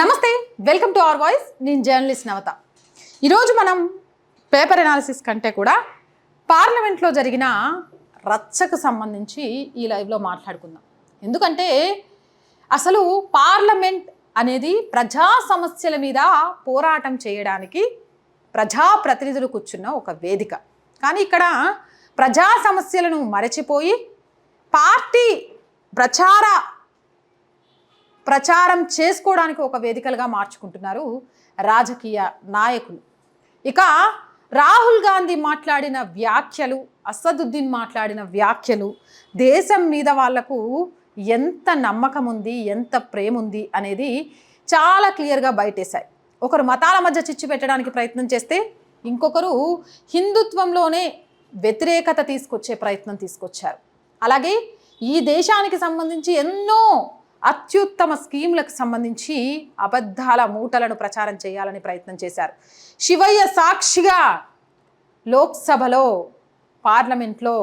నమస్తే, welcome to our voice. నేను journalist నవత. ఈరోజు మనం పేపర్ ఎనాలిసిస్ కంటే కూడా పార్లమెంట్లో జరిగిన రచ్చకు సంబంధించి ఈ లైవ్లో మాట్లాడుకుందాం. ఎందుకంటే అసలు పార్లమెంట్ అనేది ప్రజా సమస్యల మీద పోరాటం చేయడానికి ప్రజాప్రతినిధులు కూర్చున్న ఒక వేదిక. కానీ ఇక్కడ ప్రజా సమస్యలను మరచిపోయి పార్టీ ప్రచారం చేసుకోవడానికి ఒక వేదికలుగా మార్చుకుంటున్నారు రాజకీయ నాయకులు. ఇక రాహుల్ గాంధీ మాట్లాడిన వ్యాఖ్యలు, అసదుద్దీన్ మాట్లాడిన వ్యాఖ్యలు దేశం మీద వాళ్లకు ఎంత నమ్మకం ఉంది, ఎంత ప్రేమ ఉంది అనేది చాలా క్లియర్గా బయటేశాయి. ఒకరు మతాల మధ్య చిచ్చు పెట్టడానికి ప్రయత్నం చేస్తే ఇంకొకరు హిందుత్వంలోనే వ్యతిరేకత తీసుకొచ్చే ప్రయత్నం తీసుకొచ్చారు. అలాగే ఈ దేశానికి సంబంధించి ఎన్నో అత్యుత్తమ స్కీములకు సంబంధించి అబద్ధాల మూటలను ప్రచారం చేయాలని ప్రయత్నం చేశారు. శివయ్య సాక్షిగా లోక్సభలో, పార్లమెంట్లో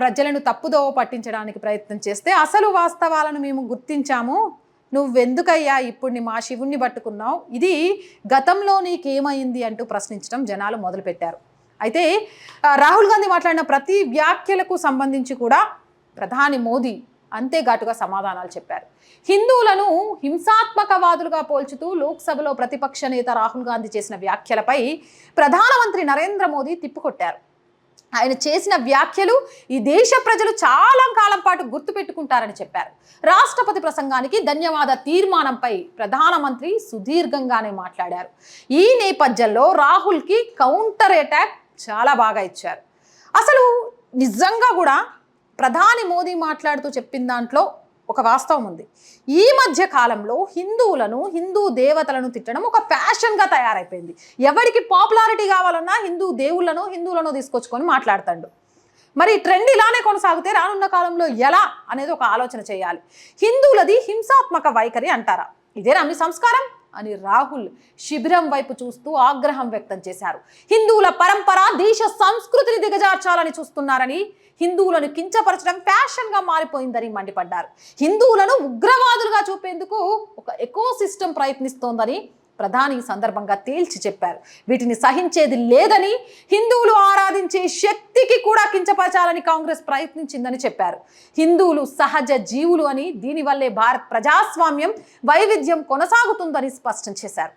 ప్రజలను తప్పుదోవ పట్టించడానికి ప్రయత్నం చేస్తే అసలు వాస్తవాలను మేము గుర్తించాము, నువ్వెందుకయ్యా ఇప్పుడు మా శివుణ్ణి పట్టుకున్నావు, ఇది గతంలో నీకేమైంది అంటూ ప్రశ్నించడం జనాలు మొదలుపెట్టారు. అయితే రాహుల్ గాంధీ మాట్లాడిన ప్రతి వ్యాఖ్యలకు సంబంధించి కూడా ప్రధాని మోదీ అంతే ఘాటుగా సమాధానాలు చెప్పారు. హిందువులను హింసాత్మకవాదులుగా పోల్చుతూ లోక్సభలో ప్రతిపక్ష నేత రాహుల్ గాంధీ చేసిన వ్యాఖ్యలపై ప్రధానమంత్రి నరేంద్ర మోదీ తిప్పికొట్టారు. ఆయన చేసిన వ్యాఖ్యలు ఈ దేశ ప్రజలు చాలా కాలం పాటు గుర్తుపెట్టుకుంటారని చెప్పారు. రాష్ట్రపతి ప్రసంగానికి ధన్యవాద తీర్మానంపై ప్రధానమంత్రి సుదీర్ఘంగానే మాట్లాడారు. ఈ నేపథ్యంలో రాహుల్కి కౌంటర్ అటాక్ చాలా బాగా ఇచ్చారు. అసలు నిజంగా కూడా ప్రధాని మోదీ మాట్లాడుతూ చెప్పిన దాంట్లో ఒక వాస్తవం ఉంది. ఈ మధ్య కాలంలో హిందువులను, హిందూ దేవతలను తిట్టడం ఒక ఫ్యాషన్గా తయారైపోయింది. ఎవరికి పాపులారిటీ కావాలన్నా హిందూ దేవుళ్ళను, హిందువులను తీసుకొచ్చుకొని మాట్లాడతాడు. మరి ట్రెండ్ ఇలానే కొనసాగితే రానున్న కాలంలో ఎలా అనేది ఒక ఆలోచన చేయాలి. హిందువులది హింసాత్మక వైఖరి అంటారా? ఇదేనా మీ సంస్కారం అని రాహుల్ శిబిరం వైపు చూస్తూ ఆగ్రహం వ్యక్తం చేశారు. హిందువుల పరంపర, దేశ సంస్కృతిని దిగజార్చాలని చూస్తున్నారని, హిందువులను కించపరచడం ఫ్యాషన్గా మారిపోయిందని మండిపడ్డారు. హిందువులను ఉగ్రవాదులుగా చూపేందుకు ఒక ఎకోసిస్టమ్ ప్రయత్నిస్తోందని ప్రధాని ఈ సందర్భంగా తేల్చి చెప్పారు. వీటిని సహించేది లేదని, హిందువులు ఆరాధించే శక్తికి కూడా కించపరచాలని కాంగ్రెస్ ప్రయత్నించిందని చెప్పారు. హిందువులు సహజ జీవులు అని, దీనివల్లే భారత్ ప్రజాస్వామ్యం, వైవిధ్యం కొనసాగుతుందని స్పష్టం చేశారు.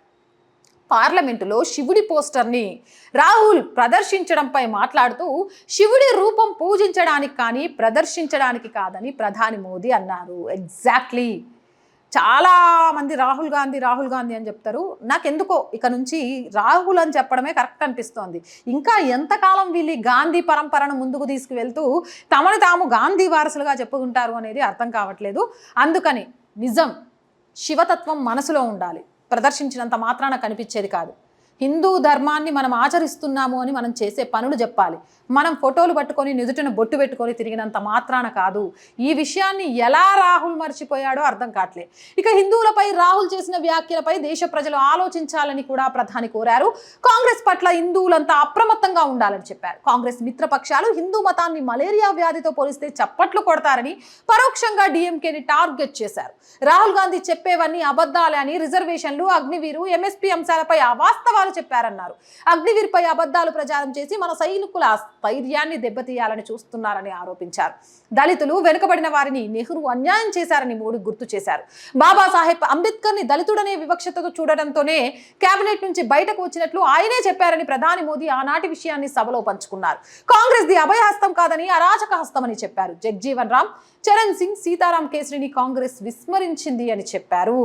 పార్లమెంటులో శివుడి పోస్టర్ని రాహుల్ ప్రదర్శించడంపై మాట్లాడుతూ శివుడి రూపం పూజించడానికి కానీ ప్రదర్శించడానికి కాదని ప్రధాని మోదీ అన్నారు. ఎగ్జాక్ట్లీ. చాలామంది రాహుల్ గాంధీ అని చెప్తారు. నాకెందుకో ఇక నుంచి రాహుల్ అని చెప్పడమే కరెక్ట్ అనిపిస్తోంది. ఇంకా ఎంతకాలం వీళ్ళు గాంధీ పరంపరను ముందుకు తీసుకువెళ్తూ తమను తాము గాంధీ వారసులుగా చెప్పుకుంటారు అనేది అర్థం కావట్లేదు. అందుకని నిజం, శివతత్వం మనసులో ఉండాలి, ప్రదర్శించినంత మాత్రాన కనిపించేది కాదు. హిందూ ధర్మాన్ని మనం ఆచరిస్తున్నాము అని మనం చేసే పనులు చెప్పాలి. మనం ఫోటోలు పట్టుకొని నుదుటిన బొట్టు పెట్టుకొని తిరిగినంత మాత్రాన కాదు. ఈ విషయాన్ని ఎలా రాహుల్ మర్చిపోయాడో అర్థం కావట్లే. ఇక హిందువులపై రాహుల్ చేసిన వ్యాఖ్యలపై దేశ ప్రజలు ఆలోచించాలని కూడా ప్రధాని కోరారు. కాంగ్రెస్ పట్ల హిందువులంతా అప్రమత్తంగా ఉండాలని చెప్పారు. కాంగ్రెస్ మిత్రపక్షాలు హిందూ మతాన్ని మలేరియా వ్యాధితో పోలిస్తే చప్పట్లు కొడతారని పరోక్షంగా డిఎంకేని టార్గెట్ చేశారు. రాహుల్ గాంధీ చెప్పేవన్నీ అబద్ధాలే అని, రిజర్వేషన్లు, అగ్నివీరు, ఎంఎస్పీ అంశాలపై అవాస్తవాలు చెప్పారన్నారు. అగ్నివీర్పై అబద్ధాలు ప్రచారం చేసి మన సైనికుల స్థైర్యాన్ని దెబ్బతీయాలని చూస్తున్నారని ఆరోపించారు. దళితులు, వెనుకబడిన వారిని నెహ్రూ అన్యాయం చేశారని మోడీ గుర్తు చేశారు. బాబాసాహెబ్ అంబేద్కర్ ని దళితుడనే వివక్షతతో చూడడంతోనే కేబినెట్ నుంచి బయటకు వచ్చినట్లు ఆయనే చెప్పారని ప్రధాని మోదీ ఆనాటి విషయాన్ని సభలో పంచుకున్నారు. కాంగ్రెస్ ది అభయహస్తం కాదని అరాచక హస్తమని చెప్పారు. జగ్జీవన్ రామ్, చరణ్ సింగ్, సీతారాం కేసరిని కాంగ్రెస్ విస్మరించింది అని చెప్పారు.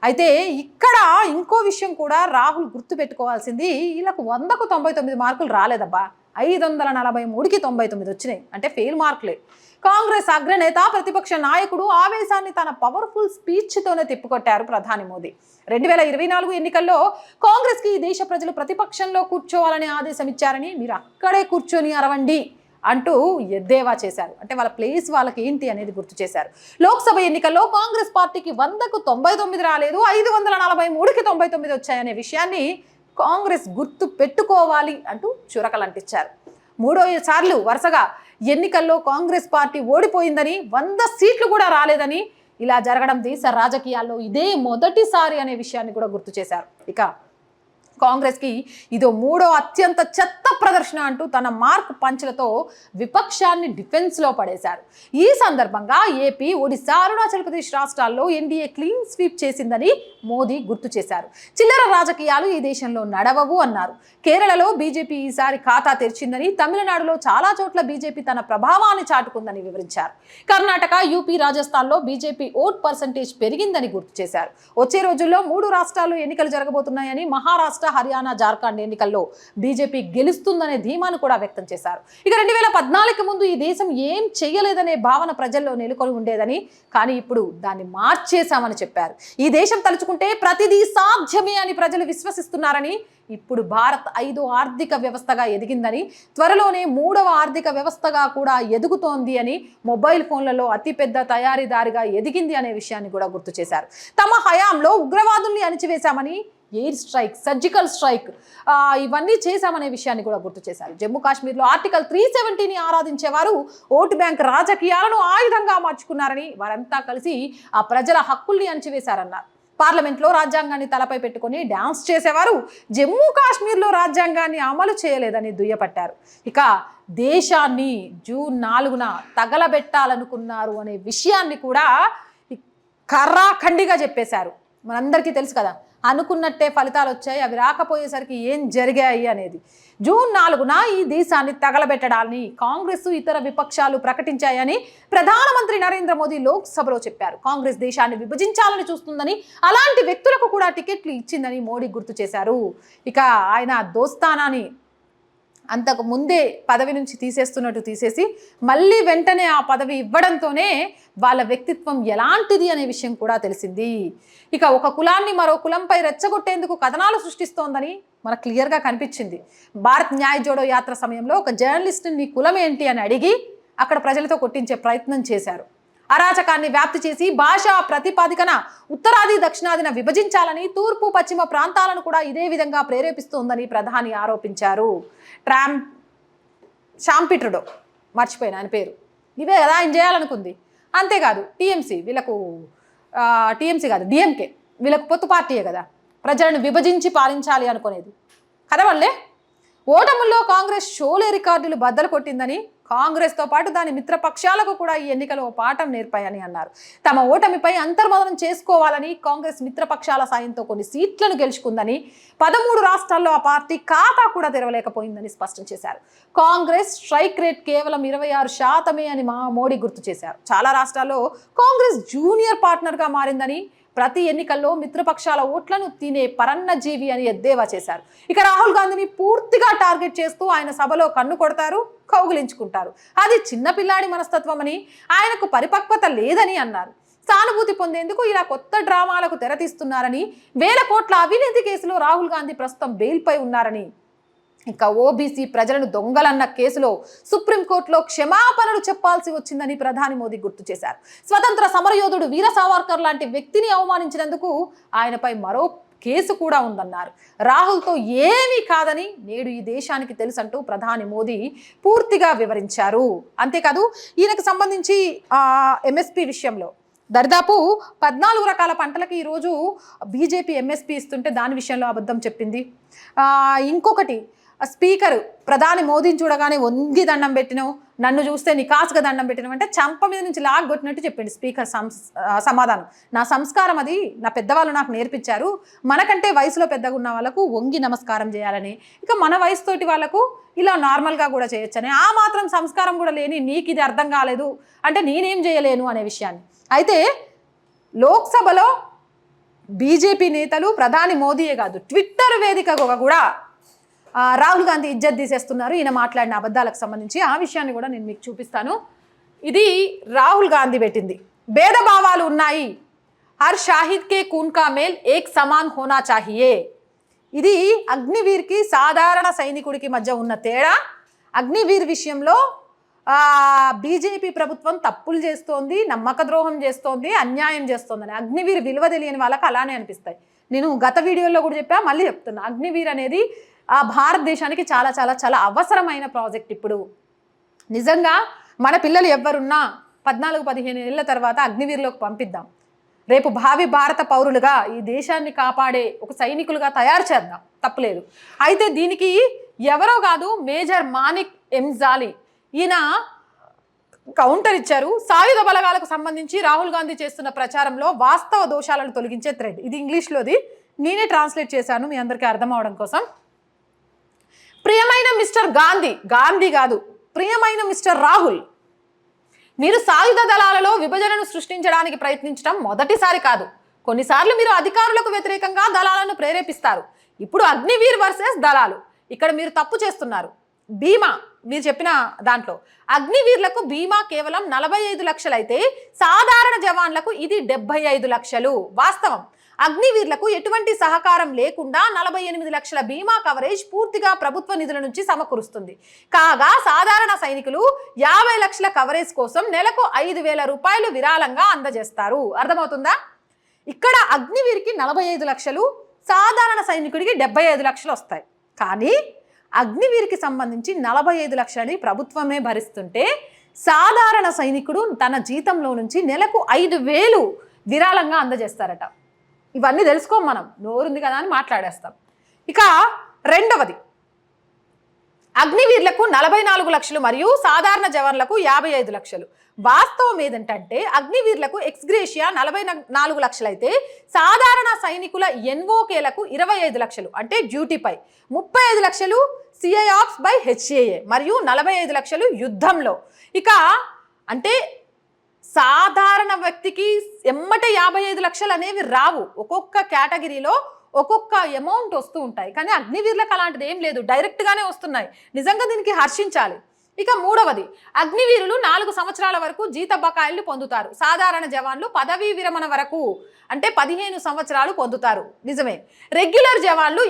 అయితే ఇక్కడ ఇంకో విషయం కూడా రాహుల్ గుర్తు పెట్టుకోవాల్సింది, వీళ్ళకు 100కు 99 మార్కులు రాలేదబ్బా, 543కి 99 వచ్చినాయి. అంటే ఫెయిల్ మార్కులే. కాంగ్రెస్ అగ్రనేత, ప్రతిపక్ష నాయకుడు ఆవేశాన్ని తన పవర్ఫుల్ స్పీచ్తోనే తిప్పికొట్టారు ప్రధాని మోదీ. 2024 ఎన్నికల్లో కాంగ్రెస్కి ఈ దేశ ప్రజలు ప్రతిపక్షంలో కూర్చోవాలని ఆదేశం ఇచ్చారని, మీరు అక్కడే కూర్చొని అరవండి అంటూ ఎద్దేవా చేశారు. అంటే వాళ్ళ ప్లేస్ వాళ్ళకి ఏంటి అనేది గుర్తు చేశారు. లోక్సభ ఎన్నికల్లో కాంగ్రెస్ పార్టీకి 100కు 99 రాలేదు, 543కి 99 వచ్చాయనే విషయాన్ని కాంగ్రెస్ గుర్తు పెట్టుకోవాలి అంటూ చురకలంటించారు. 3వ సార్లు వరుసగా ఎన్నికల్లో కాంగ్రెస్ పార్టీ ఓడిపోయిందని, 100 సీట్లు కూడా రాలేదని, ఇలా జరగడం దేశ రాజకీయాల్లో ఇదే మొదటిసారి అనే విషయాన్ని కూడా గుర్తు చేశారు. ఇక కాంగ్రెస్కి ఇదో మూడో అత్యంత చెత్త ప్రదర్శన అంటూ తన మార్క్ పంచ్లతో విపక్షాన్ని డిఫెన్స్లో పడేశారు. ఈ సందర్భంగా ఏపీ, ఒడిశా, అరుణాచల్ ప్రదేశ్ రాష్ట్రాల్లో ఎన్డీఏ క్లీన్ స్వీప్ చేసిందని మోదీ గుర్తు చేశారు. చిల్లర రాజకీయాలు ఈ దేశంలో నడవవు అన్నారు. కేరళలో బీజేపీ ఈసారి ఖాతా తెరిచిందని, తమిళనాడులో చాలా చోట్ల బీజేపీ తన ప్రభావాన్ని చాటుకుందని వివరించారు. కర్ణాటక, యూపీ, రాజస్థాన్లో బీజేపీ ఓట్ పర్సంటేజ్ పెరిగిందని గుర్తు చేశారు. వచ్చే రోజుల్లో 3 రాష్ట్రాల్లో ఎన్నికలు జరగబోతున్నాయని, మహారాష్ట్ర, హర్యానా, జార్ఖండ్ ఎన్నికల్లో బీజేపీ గెలుస్తుందనే ధీమాను కూడా వ్యక్తం చేశారు. ఇక 2014కి ముందు ఈ దేశం ఏం చేయలేదనే భావన ప్రజల్లో నెలకొని ఉండేదని, కానీ ఇప్పుడు దాన్ని మార్చేశామని చెప్పారు. ఈ దేశం తలుచుకుంటే ప్రతిదీ సాధ్యమే అని ప్రజలు విశ్వసిస్తున్నారని, ఇప్పుడు భారత్ 5వ ఆర్థిక వ్యవస్థగా ఎదిగిందని, త్వరలోనే 3వ ఆర్థిక వ్యవస్థగా కూడా ఎదుగుతోంది అని, మొబైల్ ఫోన్లలో అతిపెద్ద తయారీదారిగా ఎదిగింది అనే విషయాన్ని కూడా గుర్తు చేశారు. తమ హయాంలో ఉగ్రవాదుల్ని అణిచివేశామని, ఎయిర్ స్ట్రైక్, సర్జికల్ స్ట్రైక్ ఇవన్నీ చేశామనే విషయాన్ని కూడా గుర్తు చేశారు. జమ్మూ కాశ్మీర్లో ఆర్టికల్ 370ని ఆరాధించేవారు ఓటు బ్యాంక్ రాజకీయాలను ఆయుధంగా మార్చుకున్నారని, వారంతా కలిసి ఆ ప్రజల హక్కుల్ని అణిచివేశారన్నారు. పార్లమెంట్లో రాజ్యాంగాన్ని తలపై పెట్టుకుని డ్యాన్స్ చేసేవారు జమ్మూ కాశ్మీర్లో రాజ్యాంగాన్ని అమలు చేయలేదని దుయ్యపట్టారు. ఇక దేశాన్ని జూన్ 4న తగలబెట్టాలనుకున్నారు అనే విషయాన్ని కూడా కర్రాఖండిగా చెప్పేశారు. మనందరికీ తెలుసు కదా, అనుకున్నట్టే ఫలితాలు వచ్చాయి, అవి రాకపోయేసరికి ఏం జరిగాయి అనేది. జూన్ 4న ఈ దేశాన్ని తగలబెట్టడాన్ని కాంగ్రెస్, ఇతర విపక్షాలు ప్రకటించాయని ప్రధానమంత్రి నరేంద్ర మోదీ లోక్సభలో చెప్పారు. కాంగ్రెస్ దేశాన్ని విభజించాలని చూస్తుందని, అలాంటి వ్యక్తులకు కూడా టికెట్లు ఇచ్చిందని మోడీ గుర్తు చేశారు. ఇక ఆయన దోస్తానాని అంతకు ముందే పదవి నుంచి తీసేస్తున్నట్టు తీసేసి మళ్ళీ వెంటనే ఆ పదవి ఇవ్వడంతోనే వాళ్ళ వ్యక్తిత్వం ఎలాంటిది అనే విషయం కూడా తెలిసింది. ఇక ఒక కులాన్ని మరో కులంపై రెచ్చగొట్టేందుకు కథనాలు సృష్టిస్తోందని మనకు క్లియర్గా కనిపించింది. భారత్ న్యాయ్ జోడో యాత్ర సమయంలో ఒక జర్నలిస్ట్ని నీ కులం ఏంటి అని అడిగి అక్కడ ప్రజలతో కొట్టించే ప్రయత్నం చేశారు. అరాచకాన్ని వ్యాప్తి చేసి భాషా ప్రాతిపదికన ఉత్తరాది, దక్షిణాదిన విభజించాలని, తూర్పు, పశ్చిమ ప్రాంతాలను కూడా ఇదే విధంగా ప్రేరేపిస్తోందని ప్రధాని ఆరోపించారు. షాంపిట్రుడో మర్చిపోయిన ఆయన పేరు, ఇవే కదా ఆయన చేయాలనుకుంది. అంతేకాదు టీఎంసీ, వీళ్ళకు టీఎంసీ కాదు డిఎంకే, వీళ్ళకు పొత్తు పార్టీయే కదా ప్రజలను విభజించి పాలించాలి అనుకునేది. కదా వల్లే ఓటముల్లో కాంగ్రెస్ షోలే రికార్డులు బద్దలు కొట్టిందని, కాంగ్రెస్తో పాటు దాని మిత్రపక్షాలకు కూడా ఈ ఎన్నికలు పాఠం నేర్పాయని అన్నారు. తమ ఓటమిపై అంతర్మదనం చేసుకోవాలని, కాంగ్రెస్ మిత్రపక్షాల సాయంతో కొన్ని సీట్లను గెలుచుకుందని, 13 రాష్ట్రాల్లో ఆ పార్టీ ఖాతా కూడా తెరవలేకపోయిందని స్పష్టం చేశారు. కాంగ్రెస్ స్ట్రైక్ రేట్ కేవలం 26% అని మోడీ గుర్తు చేశారు. చాలా రాష్ట్రాల్లో కాంగ్రెస్ జూనియర్ పార్ట్నర్గా మారిందని, ప్రతి ఎన్నికల్లో మిత్రపక్షాల ఓట్లను తినే పరన్నజీవి అని ఎద్దేవా చేశారు. ఇక రాహుల్ గాంధీని పూర్తిగా టార్గెట్ చేస్తూ ఆయన సభలో కన్ను కొడతారు, కౌగిలించుకుంటారు. అది చిన్నపిల్లాడి మనస్తత్వం అని, ఆయనకు పరిపక్వత లేదని అన్నారు. సానుభూతి పొందేందుకు ఇలా కొత్త డ్రామాలకు తెరతీస్తున్నారని, వేల కోట్ల అవినీతి కేసులో రాహుల్ గాంధీ ప్రస్తుతం బెయిల్పై ఉన్నారని, ఇక ఓబీసీ ప్రజలను దొంగలన్న కేసులో సుప్రీంకోర్టులో క్షమాపణలు చెప్పాల్సి వచ్చిందని ప్రధాని మోదీ గుర్తు చేశారు. స్వతంత్ర సమరయోధుడు వీర సావర్కర్ లాంటి వ్యక్తిని అవమానించినందుకు ఆయనపై మరో కేసు కూడా ఉందన్నారు. రాహుల్తో ఏమీ కాదని నేడు ఈ దేశానికి తెలుసంటూ ప్రధాని మోదీ పూర్తిగా వివరించారు. అంతేకాదు ఈయనకు సంబంధించి ఎంఎస్పీ విషయంలో దరిదాపు 14 రకాల పంటలకి ఈరోజు బీజేపీ ఎంఎస్పీ ఇస్తుంటే దాని విషయంలో అబద్ధం చెప్పింది. ఇంకొకటి స్పీకర్ ప్రధాని మోదీని చూడగానే వంగి దండం పెట్టినావు, నన్ను చూస్తే నికాసుగా దండం పెట్టినావు అంటే చంప మీద నుంచి లాగొట్టినట్టు చెప్పింది స్పీకర్. సమాధానం, నా సంస్కారం అది, నా పెద్దవాళ్ళు నాకు నేర్పించారు, మనకంటే వయసులో పెద్దగా ఉన్న వాళ్ళకు వంగి నమస్కారం చేయాలని, ఇక మన వయసుతోటి వాళ్ళకు ఇలా నార్మల్గా కూడా చేయొచ్చని, ఆ మాత్రం సంస్కారం కూడా లేని నీకు ఇది అర్థం కాలేదు అంటే నేనేం చేయలేను అనే విషయాన్ని. అయితే లోక్సభలో బీజేపీ నేతలు ప్రధాని మోదీయే కాదు ట్విట్టర్ వేదికగా కూడా రాహుల్ గాంధీ ఇజ్జత్ తీసేస్తున్నారు ఈయన మాట్లాడిన అబద్ధాలకు సంబంధించి. ఆ విషయాన్ని కూడా నేను మీకు చూపిస్తాను. ఇది రాహుల్ గాంధీ పెట్టింది. భేదభావాలు ఉన్నాయి, హర్ షాహిద్ కే ఖూన్ కా మేల్ ఏక్ సమాన్ హోనా చాహియే. ఇది అగ్నివీర్కి సాధారణ సైనికుడికి మధ్య ఉన్న తేడా. అగ్నివీర్ విషయంలో బీజేపీ ప్రభుత్వం తప్పులు చేస్తోంది, నమ్మక ద్రోహం చేస్తోంది, అన్యాయం చేస్తోందని. అగ్నివీర్ విలువ తెలియని వాళ్ళకి అలానే అనిపిస్తాయి. నేను గత వీడియోలో కూడా చెప్పా, మళ్ళీ చెప్తున్నా. అగ్నివీర్ అనేది భారతదేశానికి చాలా చాలా చాలా అవసరమైన ప్రాజెక్ట్. ఇప్పుడు నిజంగా మన పిల్లలు ఎవరున్నా 14-15 ఏళ్ల తర్వాత అగ్నివీరులోకి పంపిద్దాం. రేపు భావి భారత పౌరులుగా ఈ దేశాన్ని కాపాడే ఒక సైనికులుగా తయారు చేద్దాం, తప్పులేదు. అయితే దీనికి ఎవరో కాదు, మేజర్ మానిక్ ఎంజాలి ఈయన కౌంటర్ ఇచ్చారు. సాయుధ బలగాలకు సంబంధించి రాహుల్ గాంధీ చేస్తున్న ప్రచారంలో వాస్తవ దోషాలను తొలగించే థ్రెడ్. ఇది ఇంగ్లీష్లోది, నేనే ట్రాన్స్లేట్ చేశాను మీ అందరికీ అర్థం అవడం కోసం. ప్రియమైన మిస్టర్ గాంధీ, గాంధీ కాదు, ప్రియమైన మిస్టర్ రాహుల్, మీరు సాయుధ దళాలలో విభజనను సృష్టించడానికి ప్రయత్నించడం మొదటిసారి కాదు. కొన్నిసార్లు మీరు అధికారులకు వ్యతిరేకంగా దళాలను ప్రేరేపిస్తారు. ఇప్పుడు అగ్నివీర్ వర్సెస్ దళాలు, ఇక్కడ మీరు తప్పు చేస్తున్నారు. బీమా మీరు చెప్పిన దాంట్లో అగ్నివీర్లకు బీమా కేవలం 45 లక్షలు అయితే సాధారణ జవాన్లకు ఇది 75 లక్షలు. వాస్తవం, అగ్నివీర్లకు ఎటువంటి సహకారం లేకుండా 48 లక్షల బీమా కవరేజ్ పూర్తిగా ప్రభుత్వ నిధుల నుంచి సమకూరుస్తుంది. కాగా సాధారణ సైనికులు 50 లక్షల కవరేజ్ కోసం నెలకు 5,000 రూపాయలు విరాళంగా అందజేస్తారు. అర్థమవుతుందా? ఇక్కడ అగ్నివీర్కి 45 లక్షలు, సాధారణ సైనికుడికి 75 లక్షలు వస్తాయి. కానీ అగ్నివీర్కి సంబంధించి 45 లక్షలని ప్రభుత్వమే భరిస్తుంటే సాధారణ సైనికుడు తన జీతంలో నుంచి నెలకు 5,000 విరాళంగా అందజేస్తారట. ఇవన్నీ తెలుసుకోం, మనం నోరుంది కదా అని మాట్లాడేస్తాం. ఇక రెండవది, అగ్నివీర్లకు 44 లక్షలు మరియు సాధారణ జవాన్లకు 55 లక్షలు. వాస్తవం ఏదంటే అగ్నివీర్లకు ఎక్స్గ్రేషియా 44 లక్షలు అయితే సాధారణ సైనికుల ఎన్ఓకేలకు 25 లక్షలు అంటే డ్యూటీపై, 35 లక్షలు సిఐఆప్స్ బై హెచ్ఏఏ మరియు 45 లక్షలు యుద్ధంలో. ఇక అంటే సాధారణ వ్యక్తికి ఎమ్మటే 55 లక్షలు అనేవి రావు. ఒక్కొక్క కేటగిరీలో ఒక్కొక్క అమౌంట్ వస్తూ ఉంటాయి. కానీ అగ్నివీర్లకు అలాంటిది ఏం లేదు, డైరెక్ట్గానే వస్తున్నాయి. నిజంగా దీనికి హర్షించాలి. ఇక మూడవది, అగ్నివీరులు 4 సంవత్సరాల వరకు జీత బకాయిలు పొందుతారు. సాధారణ జవాన్లు పదవీ విరమణ వరకు అంటే 15 సంవత్సరాలు పొందుతారు. నిజమే. రెగ్యులర్ జవాన్లు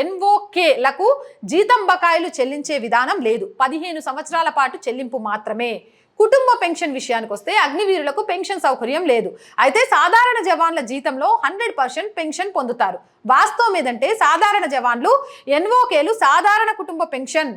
ఎన్ఓకేలకు జీతం బకాయిలు చెల్లించే విధానం లేదు, 15 సంవత్సరాల పాటు చెల్లింపు మాత్రమే. కుటుంబ పెన్షన్ విషయానికి వస్తే అగ్నివీరులకు పెన్షన్ సౌకర్యం లేదు. అయితే సాధారణ జవాన్ల జీతంలో 100% పెన్షన్ పొందుతారు. వాస్తవం ఏదంటే సాధారణ జవాన్లు ఎన్ఓకేలు సాధారణ కుటుంబ పెన్షన్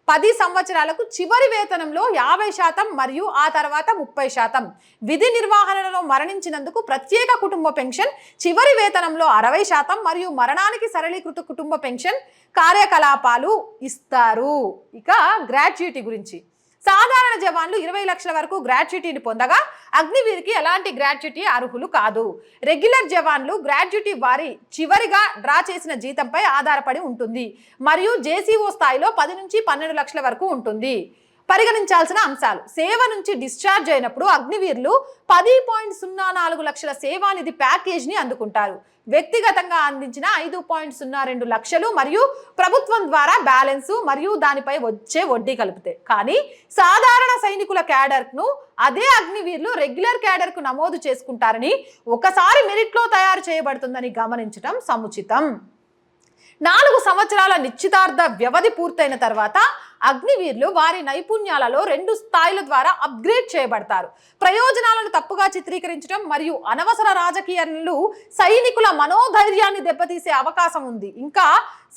10 సంవత్సరాలకు చివరి వేతనంలో 50% మరియు ఆ తర్వాత 30%. విధి నిర్వహణలో మరణించినందుకు ప్రత్యేక కుటుంబ పెన్షన్ చివరి వేతనంలో 60% మరియు మరణానికి సరళీకృత కుటుంబ పెన్షన్ కార్యకలాపాలు ఇస్తారు. ఇక గ్రాట్యుటీ గురించి, సాధారణ జవాన్లు 20 లక్షల వరకు గ్రాట్యుటీని పొందగా అగ్నివీర్కి ఎలాంటి గ్రాట్యుటీ అర్హులు కాదు. రెగ్యులర్ జవాన్లు గ్రాట్యుటీ వారి చివరిగా డ్రా చేసిన జీతంపై ఆధారపడి ఉంటుంది మరియు జేసీఓ స్థాయిలో 10 నుంచి 12 లక్షల వరకు ఉంటుంది. పరిగణించాల్సిన అంశాలు, సేవ నుంచి డిశ్చార్జ్ అయినప్పుడు అగ్నివీర్లు 10.04 లక్షల సేవానిధి ప్యాకేజ్ని అందుకుంటారు. వ్యక్తిగతంగా అందించిన 5.02 లక్షలు మరియు ప్రభుత్వం ద్వారా బ్యాలెన్సు మరియు దానిపై వచ్చే వడ్డీ కలిపితే. కానీ సాధారణ సైనికుల క్యాడర్ను అదే అగ్నివీర్లు రెగ్యులర్ క్యాడర్కు నమోదు చేసుకుంటారని, ఒకసారి మెరిట్లో తయారు చేయబడుతుందని గమనించడం సముచితం. 4 సంవత్సరాల నిశ్చితార్థ వ్యవధి పూర్తయిన తర్వాత అగ్నివీర్లు వారి నైపుణ్యాలలో 2 స్థాయిల ద్వారా అప్గ్రేడ్ చేయబడతారు. ప్రయోజనాలను తప్పుగా చిత్రీకరించడం మరియు అనవసర రాజకీయాలు సైనికుల మనోధైర్యాన్ని దెబ్బతీసే అవకాశం ఉంది. ఇంకా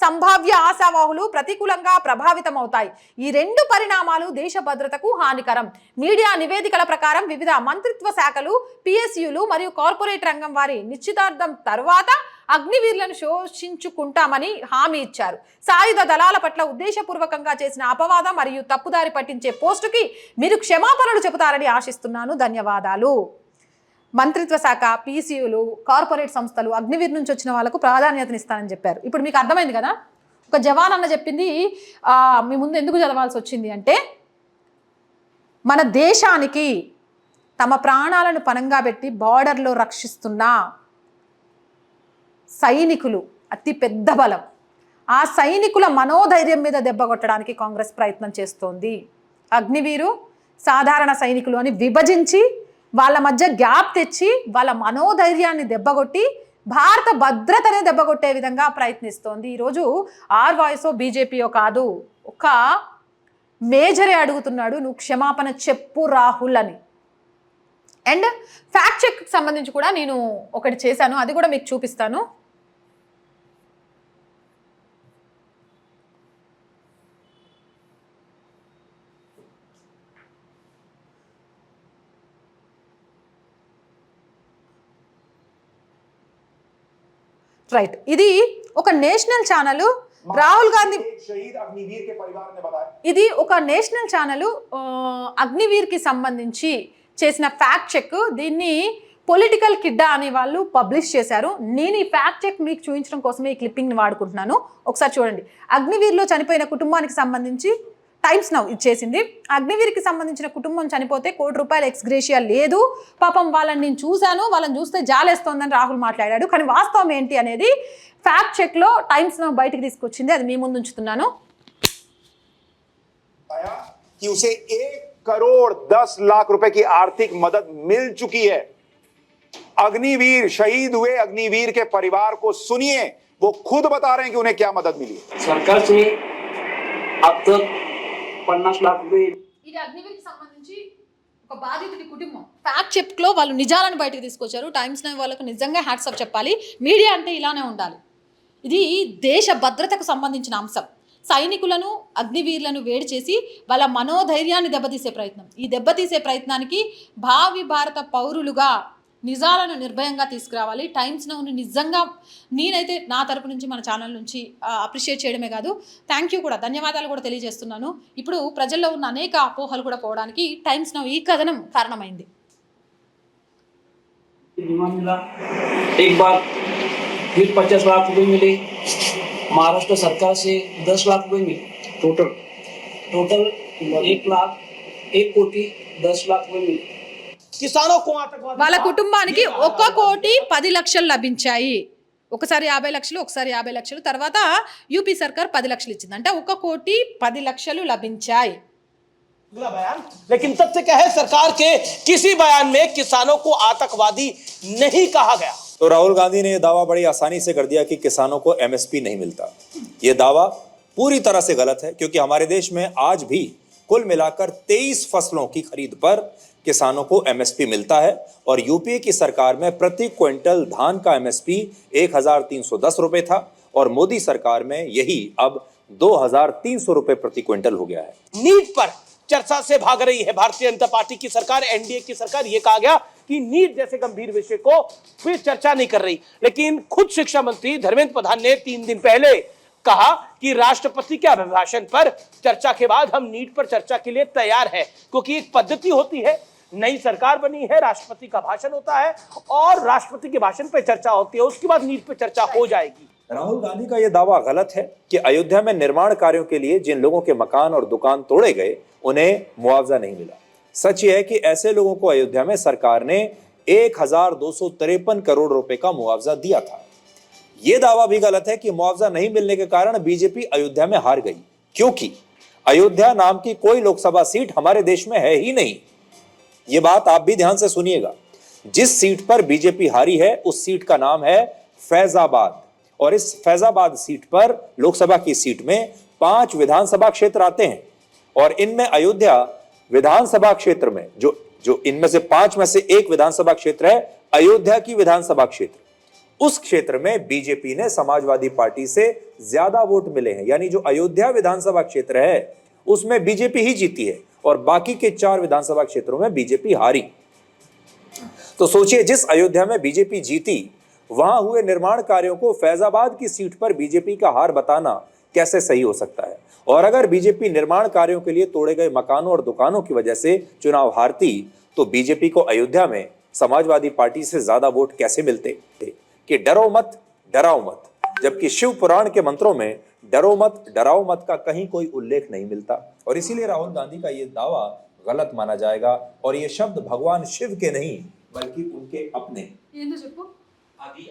సంభావ్య ఆశావాహులు ప్రతికూలంగా ప్రభావితమవుతాయి. ఈ 2 పరిణామాలు దేశ భద్రతకు హానికరం. మీడియా నివేదికల ప్రకారం వివిధ మంత్రిత్వ శాఖలు, పిఎస్యులు మరియు కార్పొరేట్ రంగం వారి నిశ్చితార్థం తర్వాత అగ్నివీర్లను శోషించుకుంటామని హామీ ఇచ్చారు. సాయుధ దళాల పట్ల ఉద్దేశపూర్వకంగా చేసిన అపవాదం మరియు తప్పుదారి పట్టించే పోస్టుకి మీరు క్షమాపణలు చెబుతారని ఆశిస్తున్నాను. ధన్యవాదాలు. మంత్రిత్వ శాఖ, పీసీయులు, కార్పొరేట్ సంస్థలు అగ్నివీర్ నుంచి వచ్చిన వాళ్ళకు ప్రాధాన్యతనిస్తానని చెప్పారు. ఇప్పుడు మీకు అర్థమైంది కదా, ఒక జవాన్ అన్న చెప్పింది మీ ముందు ఎందుకు చదవాల్సి వచ్చింది అంటే, మన దేశానికి తమ ప్రాణాలను పణంగా పెట్టి బార్డర్లో రక్షిస్తున్న సైనికులు అతి పెద్ద బలం. ఆ సైనికుల మనోధైర్యం మీద దెబ్బ కొట్టడానికి కాంగ్రెస్ ప్రయత్నం చేస్తోంది. అగ్నివీరు, సాధారణ సైనికులు అని విభజించి వాళ్ళ మధ్య గ్యాప్ తెచ్చి వాళ్ళ మనోధైర్యాన్ని దెబ్బకొట్టి భారత భద్రతనే దెబ్బకొట్టే విధంగా ప్రయత్నిస్తోంది. ఈరోజు ఆర్ వాయిసో బీజేపీయో కాదు, ఒక మేజరే అడుగుతున్నాడు, నువ్వు క్షమాపణ చెప్పు రాహుల్ అని. అండ్ ఫ్యాక్ట్ చెక్ సంబంధించి కూడా నేను ఒకటి చేశాను, అది కూడా మీకు చూపిస్తాను. రైట్, ఇది ఒక నేషనల్ ఛానల్ రాహుల్ గాంధీ ఇది ఒక నేషనల్ ఛానల్ అగ్నివీర్కి సంబంధించి చేసిన ఫ్యాక్ట్ చెక్. దీన్ని పొలిటికల్ కిడ్డా అనే వాళ్ళు పబ్లిష్ చేశారు. నేను ఈ ఫ్యాక్ట్ చెక్ మీకు చూపించడం కోసమే ఈ క్లిప్పింగ్ని వాడుకుంటున్నాను. ఒకసారి చూడండి. అగ్నివీర్లో చనిపోయిన కుటుంబానికి సంబంధించి టైమ్స్ నౌ ఇచ్చేసింది. అగ్నివీర్కి సంబంధించిన కుటుంబం చనిపోతే ₹1 ఎక్స్గ్రేషియా లేదు, పాపం వాళ్ళని నేను చూశాను, వాళ్ళని చూస్తే జాలేస్తోందని రాహుల్ మాట్లాడాడు. కానీ వాస్తవం ఏంటి అనేది ఫ్యాక్ట్ చెక్లో టైమ్స్ నౌ బయటికి తీసుకొచ్చింది. అది మీ ముందు ఉంచుతున్నాను. कि उसे 1,10,00,000 रुपए की आर्थिक मदद मिल चुकी है। अग्निवीर शहीद हुए अग्निवीर के परिवार को सुनिए, वो खुद बता रहे हैं कि उन्हें क्या मदद मिली। सरकार से अब तक 50 लाख रुपए ఇది అగ్నివీర్కి సంబంధించి ఒక బాధితుడి కుటుంబం ఫ్యాక్ట్ చెక్లో వాళ్ళు నిజాలను బయటకు తీసుకొచ్చారు. టైమ్స్ నౌ వాళ్ళకు నిజంగా హ్యాట్స్ ఆఫ్ చెప్పాలి. మీడియా అంటే ఇలానే ఉండాలి. ఇది దేశ భద్రతకు సంబంధించిన అంశం. సైనికులను అగ్నివీర్లను వేడి చేసి వాళ్ళ మనోధైర్యాన్ని దెబ్బతీసే ప్రయత్నం. ఈ దెబ్బతీసే ప్రయత్నానికి భావి భారత పౌరులుగా నిజాలను నిర్భయంగా తీసుకురావాలి. టైమ్స్ నౌని నిజంగా నేనైతే నా తరపు నుంచి మన ఛానల్ నుంచి అప్రిషియేట్ చేయడమే కాదు, థ్యాంక్ యూ కూడా, ధన్యవాదాలు కూడా తెలియజేస్తున్నాను. ఇప్పుడు ప్రజల్లో ఉన్న అనేక అపోహలు కూడా పోవడానికి టైమ్స్ నౌ ఈ కథనం కారణమైంది. एक बार फिर 50 लाख रुपए मिले, महाराष्ट्र सरकार से 10 लाख रुपए मिले, टोटल 1,10,00,000 रुपए मिले। किसानों को आतंकवाद వాళ్ళ కుటుంబానికి 1,10,00,000 లభించాయి. ఒకసారి 50 లక్షలు, ఒకసారి 50 లక్షలు, తర్వాత యూపీ సర్కార్ 10 లక్షలు ఇచ్చింది. అంటే 1,10,00,000 లభించాయి. अगला बयान, लेकिन तथ्य क्या है, सरकार के किसी बयान में किसानों को आतंकवादी नहीं कहा गया। तो राहुल गांधी ने यह दावा बड़ी आसानी से कर दिया कि किसानों को एमएसपी नहीं मिलता। यह दावा पूरी तरह से गलत है, क्योंकि हमारे देश में आज भी कुल मिलाकर 23 फसलों की खरीद पर किसानों को एमएसपी मिलता है और यूपीए की सरकार में प्रति क्विंटल धान का एमएसपी 1,310 रुपए था और मोदी सरकार में यही अब 2,300 रुपए प्रति क्विंटल हो गया है। नीट पर चर्चा से भाग रही है भारतीय जनता पार्टी की सरकार, एनडीए की सरकार। ये कहा गया कि नीट जैसे गंभीर विषय को फिर चर्चा नहीं कर रही, लेकिन खुद शिक्षा मंत्री धर्मेंद्र प्रधान ने 3 दिन पहले कहा कि राष्ट्रपति के अभिभाषण पर चर्चा के बाद हम नीट पर चर्चा के लिए तैयार है, क्योंकि एक पद्धति होती है, नई सरकार बनी है, राष्ट्रपति का भाषण होता है और राष्ट्रपति के भाषण पर चर्चा होती है, उसके बाद नीट पर चर्चा हो जाएगी। राहुल गांधी का यह दावा गलत है कि अयोध्या में निर्माण कार्यों के लिए जिन लोगों के मकान और दुकान तोड़े गए उन्हें मुआवजा नहीं मिला। सच यह है कि ऐसे लोगों को अयोध्या में सरकार ने 1,253 करोड़ रुपए का मुआवजा दिया था। यह दावा भी गलत है कि मुआवजा नहीं मिलने के कारण बीजेपी अयोध्या में हार गई, क्योंकि अयोध्या नाम की कोई लोकसभा सीट हमारे देश में है ही नहीं। यह बात आप भी ध्यान से सुनिएगा। जिस सीट पर बीजेपी हारी है उस सीट का नाम है फैजाबाद, और इस फैजाबाद सीट पर लोकसभा की सीट में 5 विधानसभा क्षेत्र आते हैं और इनमें अयोध्या विधानसभा क्षेत्र में जो इनमें से 5 में से एक विधानसभा क्षेत्र है अयोध्या की विधानसभा क्षेत्र, उस क्षेत्र में बीजेपी ने समाजवादी पार्टी से ज्यादा वोट मिले हैं। यानी जो अयोध्या विधानसभा क्षेत्र है उसमें बीजेपी ही जीती है और बाकी के 4 विधानसभा क्षेत्रों में बीजेपी हारी। तो सोचिए, जिस अयोध्या में बीजेपी जीती वहां हुए निर्माण कार्यों को फैजाबाद की सीट पर बीजेपी का हार बताना कैसे सही हो सकता है। और अगर बीजेपी निर्माण कार्यों के लिए तोड़े गए मकानों और दुकानों की वजह से चुनाव हारती तो बीजेपी को अयोध्या में समाजवादी पार्टी से ज्यादा वोट कैसे मिलते थे कि डरो मत डराओ मत, जबकि शिव पुराण के मंत्रों में डरो मत डराओ मत का कहीं कोई उल्लेख नहीं मिलता। और इसीलिए राहुल गांधी का यह दावा गलत माना जाएगा और ये शब्द भगवान शिव के नहीं बल्कि उनके अपने। అది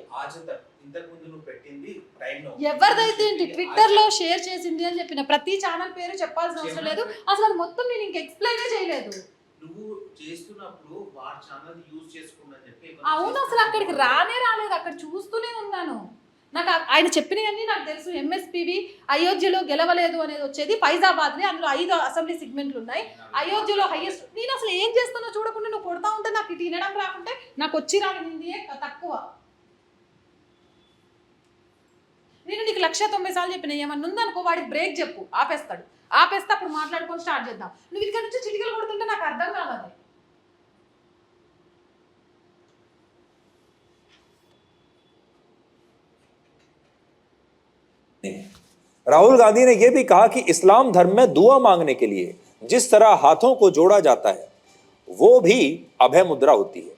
ఇంతకు ముందు నువ్వు పెట్టింది టైం లో ఎవరిదైతే ఏంటి ట్విట్టర్ లో షేర్ చేసింది అని చెప్పిన ప్రతి ఛానల్ పేరు చెప్పాల్సిన అవసరం లేదు. అసలు అది మొత్తం నేను ఇంక ఎక్స్ప్లెయిన్ చేయలేదు. నువ్వు చేస్తున్నప్పుడు వార్ ఛానల్ యూజ్ చేసుకుందని చెప్పి అవును, అసలు అక్కడికి రాలేదు, అక్కడ చూస్తూనే ఉన్నాను. నాకు ఆయన చెప్పినవన్నీ నాకు తెలుసు. ఎంఎస్పీవి అయోధ్యలో గెలవలేదు అనేది వచ్చేది ఫైజాబాద్ని, అందులో 5 అసెంబ్లీ సెగ్మెంట్లు ఉన్నాయి. అయోధ్యలో హైయెస్ట్. నేను అసలు ఏం చేస్తానో చూడకుండా నువ్వు కొడతా ఉంటే నాకు ఇటు వినడం రాకుంటే నాకు వచ్చి రాని హిందీయే తక్కువ. నేను నీకు 190 సార్లు చెప్పిన ఏమన్నా ఉందనుకో వాడికి బ్రేక్ చెప్పు, ఆపేస్తాడు. ఆపేస్తే అప్పుడు మాట్లాడుకొని స్టార్ట్ చేద్దాం. నువ్వు ఇక్కడ నుంచి చిటికలు కొడుతుంటే నాకు అర్థం కాదు. అది राहुल गांधी ने यह भी कहा कि इस्लाम धर्म में दुआ मांगने के लिए जिस तरह हाथों को जोड़ा जाता है वो भी अभय मुद्रा होती है,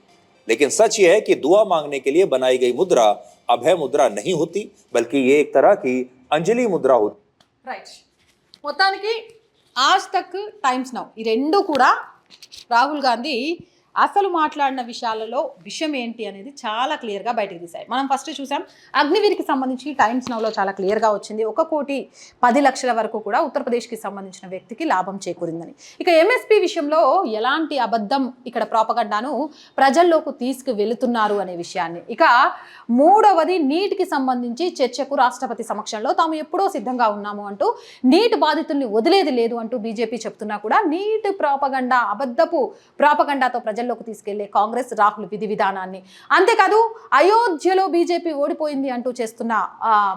लेकिन सच यह है कि दुआ मांगने के लिए बनाई गई मुद्रा अभय मुद्रा नहीं होती, बल्कि ये एक तरह की अंजलि मुद्रा होती। రైట్, మొత్తానికి ఆజ్ తక్, టైమ్స్ నౌ ఈ రెండు కూడా రాహుల్ గాంధీ అసలు మాట్లాడిన విషయాలలో విషయం ఏంటి అనేది చాలా క్లియర్గా బయటకు తీశాయి. మనం ఫస్ట్ చూసాం అగ్నివీర్కి సంబంధించి టైమ్స్ నౌలో చాలా క్లియర్గా వచ్చింది. 1,10,00,000 వరకు కూడా ఉత్తరప్రదేశ్కి సంబంధించిన వ్యక్తికి లాభం చేకూరిందని. ఇక ఎంఎస్పీ విషయంలో ఎలాంటి అబద్ధం ఇక్కడ ప్రాపగండాను ప్రజల్లోకి తీసుకువెళుతున్నారు అనే విషయాన్ని. ఇక మూడవది నీట్కి సంబంధించి చర్చకు రాష్ట్రపతి సమక్షంలో తాము ఎప్పుడో సిద్ధంగా ఉన్నాము అంటూ నీట్ బాధితుల్ని వదిలేది లేదు అంటూ బీజేపీ చెప్తున్నా కూడా నీట్ ప్రాపగండా, అబద్ధపు ప్రాపగండాతో ప్రజల్లోకి తీసుకెళ్లే కాంగ్రెస్ రాహుల్ విధి విధానాన్ని, అంతేకాదు అయోధ్యలో బీజేపీ ఓడిపోయింది అంటూ చేస్తున్న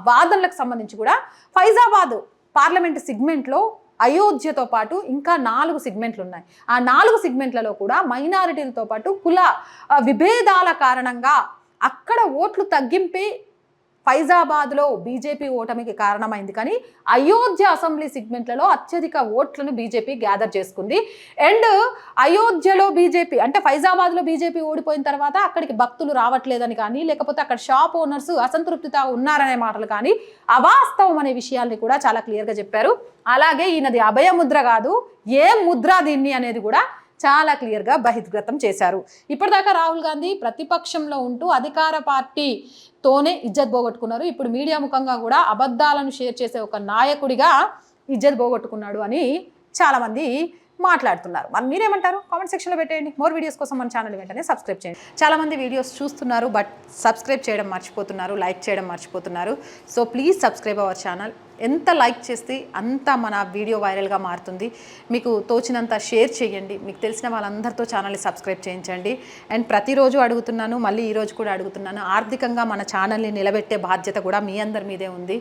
వాదనలకు సంబంధించి కూడా ఫైజాబాద్ పార్లమెంట్ సిగ్మెంట్లో అయోధ్యతో పాటు ఇంకా 4 సిగ్మెంట్లు ఉన్నాయి. ఆ 4 సిగ్మెంట్లలో కూడా మైనారిటీలతో పాటు కుల విభేదాల కారణంగా అక్కడ ఓట్లు తగ్గింపే ఫైజాబాద్లో బీజేపీ ఓటమికి కారణమైంది. కానీ అయోధ్య అసెంబ్లీ సిగ్మెంట్లలో అత్యధిక ఓట్లను బీజేపీ గ్యాదర్ చేసుకుంది. అండ్ అయోధ్యలో బీజేపీ అంటే ఫైజాబాద్లో బీజేపీ ఓడిపోయిన తర్వాత అక్కడికి భక్తులు రావట్లేదని కానీ, లేకపోతే అక్కడ షాప్ ఓనర్స్ అసంతృప్తితో ఉన్నారనే మాటలు కానీ అవాస్తవం అనే విషయాల్ని కూడా చాలా క్లియర్గా చెప్పారు. అలాగే ఈయనది అభయ ముద్ర కాదు, ఏ ముద్ర దీన్ని అనేది కూడా చాలా క్లియర్గా బహిర్గతం చేశారు. ఇప్పటిదాకా రాహుల్ గాంధీ ప్రతిపక్షంలో ఉంటూ అధికార పార్టీతోనే ఇజ్జత్ పోగొట్టుకున్నారు. ఇప్పుడు మీడియా ముఖంగా కూడా అబద్ధాలను షేర్ చేసే ఒక నాయకుడిగా ఇజ్జత్ పోగొట్టుకున్నాడు అని చాలామంది మాట్లాడుతున్నారు. మరి మీరేమంటారు? కామెంట్ సెక్షన్లో పెట్టేయండి. మోర్ వీడియోస్ కోసం మన ఛానల్ వెంటనే సబ్స్క్రైబ్ చేయండి. చాలామంది వీడియోస్ చూస్తున్నారు బట్ సబ్స్క్రైబ్ చేయడం మర్చిపోతున్నారు, లైక్ చేయడం మర్చిపోతున్నారు. So please subscribe our channel. ఎంత లైక్ చేస్తే అంత మన వీడియో వైరల్గా మారుతుంది. మీకు తోచినంత షేర్ చేయండి. మీకు తెలిసిన వాళ్ళందరితో ఛానల్ని సబ్స్క్రైబ్ చేయించండి. అండ్ ప్రతిరోజు అడుగుతున్నాను, మళ్ళీ ఈరోజు కూడా అడుగుతున్నాను, ఆర్థికంగా మన ఛానల్ని నిలబెట్టే బాధ్యత కూడా మీ అందరి మీదే ఉంది.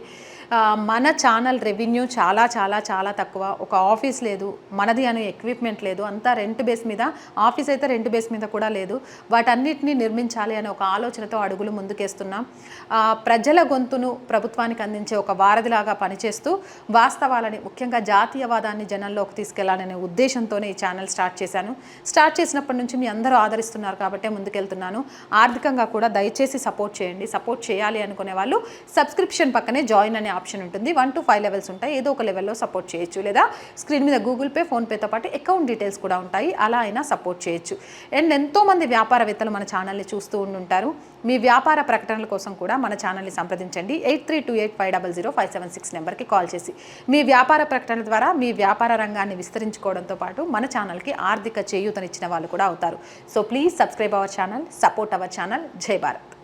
మన ఛానల్ రెవెన్యూ చాలా చాలా చాలా తక్కువ. ఒక ఆఫీస్ లేదు, మనది అనే ఎక్విప్మెంట్ లేదు, అంతా రెంట్ బేస్ మీద, ఆఫీస్ అయితే రెంట్ బేస్ మీద కూడా లేదు. వాటన్నిటిని నిర్మించాలి అనే ఒక ఆలోచనతో అడుగులు ముందుకేస్తున్నాం. ప్రజల గొంతును ప్రభుత్వానికి అందించే ఒక వారధిలాగా పనిచేస్తూ వాస్తవాలని, ముఖ్యంగా జాతీయవాదాన్ని జనంలోకి తీసుకెళ్లాలనే ఉద్దేశంతోనే ఈ ఛానల్ స్టార్ట్ చేశాను. స్టార్ట్ చేసినప్పటి నుంచి మీ అందరూ ఆదరిస్తున్నారు కాబట్టే ముందుకెళ్తున్నాను. ఆర్థికంగా కూడా దయచేసి సపోర్ట్ చేయండి. సపోర్ట్ చేయాలి అనుకునే వాళ్ళు సబ్స్క్రిప్షన్ పక్కనే జాయిన్ అనే ఆప్షన్ ఉంటుంది. 1 to 5 లెవెల్స్ ఉంటాయి. ఏదో ఒక లెవెల్లో సపోర్ట్ చేయొచ్చు, లేదా స్క్రీన్ మీద గూగుల్ పే, ఫోన్పేతో పాటు అకౌంట్ డీటెయిల్స్ కూడా ఉంటాయి. అలా అయినా సపోర్ట్ చేయొచ్చు. అండ్ ఎంతోమంది వ్యాపారవేత్తలు మన ఛానల్ని చూస్తూ ఉంటుంటారు. మీ వ్యాపార ప్రకటనల కోసం కూడా మన ఛానల్ని సంప్రదించండి. 8328500576 నెంబర్కి కాల్ చేసి మీ వ్యాపార ప్రకటనల ద్వారా మీ వ్యాపార రంగాన్ని విస్తరించుకోవడంతో పాటు మన ఛానల్కి ఆర్థిక చేయూతనిచ్చిన వాళ్ళు కూడా అవుతారు. So please subscribe our channel, support our channel. జై భారత్.